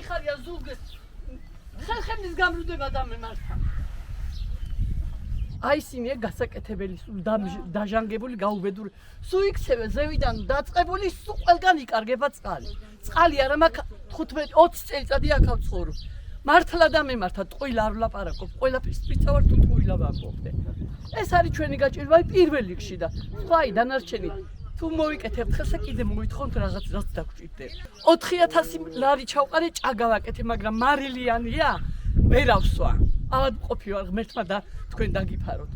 ხარია ზურგს ხალხების გამრუდება დამემართა აი ისინია გასაკეთებელი სულ დაჟანგებული გაუბედური სულ იქცევა ზევიდან დაწყებული სულ ყველგან იკარგება წყალი წყალი არა მაქვს 15-20 წელიწადი აქ ვცხოვრობ მართლა დამემართა ტყუილ არ ვლაპარაკობ ყველაფერს ვიცავარ თუ ტყუილა ვამბობდე ეს არის ჩვენი გაჭირვა პირველ რიგში და სხვა დანარჩენი თუ მოვიკეთებთ ხელსა კიდე მოვითხოვთ რაღაც რაც დაგჭირდე 4000 ლარი ჩავყარე ჭაგავაკეთე მაგრამ მარილიანია ვერავსვა ავად ყოფი ვარ ღმერთმა და თქვენ დაგიფაროთ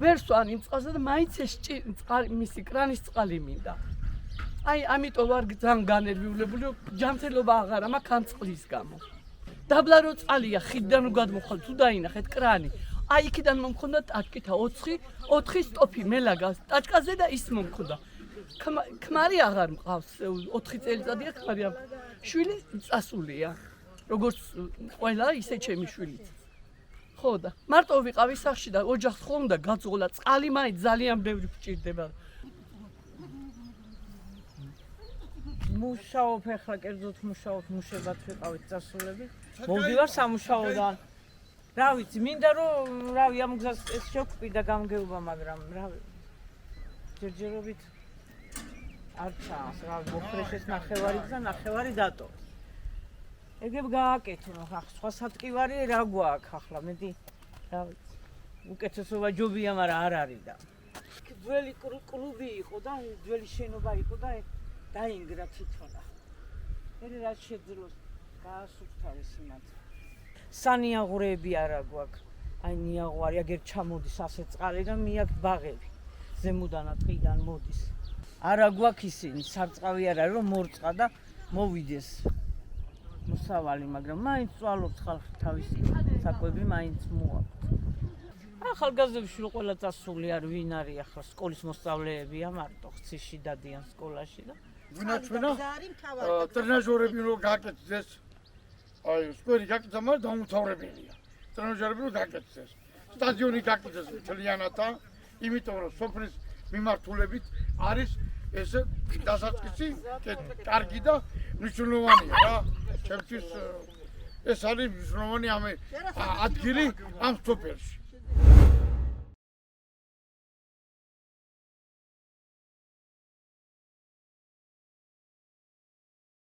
ვერ სვან იმ წყალზე და მაინც ეს წყალი მისი კრანის წყალი მინდა აი ამიტომ ვარ ძალიან განერვიულებული ჯანმრთელობა აღარა მაქვს ამ წყლის გამო დაბლა რო წყალია ხიდიდან რო გადმოხვალ თუ დაინახეთ კრანი აი იქიდან მომხონდა ტაჭკითა 4 სტოფი მელაგა ტაჭკაზე და ის მომხონდა ქმარი აღარ მყავს 4 წელიწადია ქმარი შვილი წასულია როგორც ყველა ისე ჩემი შვილიც ხო და მარტო ვიყავი სახში და ოჯახს ხომ და გაძღოლა წყალი მაინც ძალიან ბევრი გჭირდება მუშაობ ახლა კერძოდ მუშაობ მუშებად ვიყავით წასულები მოვდივარ სამუშაოდან რა ვიცი მინდა რომ რავი ამ გზას ეს შევკვირდა გამგეობა მაგრამ რავი ჯერჯერობით არ ჩანს რავი მოხრეშეს ნახევარი გზა ნახევარი დატო ეგებ გააკეთო ახლა სხვა სატკივარი რა გვაქვს ახლა მეტი რა ვიცი უკეთესობა ჯობია მაგრამ არ არის და ძველი კლუბი იყო და ძველი შენობა იყო და დაინგრა თვითონა მე რა შეძლოს გაასუფთავეს იმათ სანიაღურეები არა გვაქვს აი ნიაღვარი აგერ ჩამოდის ასე წყალი და მიაქვს ბაღები ზემოდანა ტყიდან მოდის არა გვაქვს ისინი სარწყავი არა რომ მორწყა და მოვიდეს მოსავალი მაგრამ მაინც წვალობს ხალხი თავისი საკვები მაინც მოაქვს ახალგაზრდებში რო ყველა წასული არ ვინ არის ახლა სკოლის მოსწავლეებია მარტო ხციში დადიან სკოლაში და ვინაჩვენა ტრენაჟორები რო გაკეთდეს აი სკვერი გაკეთდა მაგრამ დაუმთავრებელია ტრენაჟორები რო გაკეთდეს სტადიონი გაკეთდეს მთლიანათა იმიტომ რომ სოფლის მიმართულებით არის ეს დასაწყისი კარგი და მნიშვნელოვანია რა ჩემთვის ეს არის მნიშვნელოვანი ამ ადგილი ამ სოფელში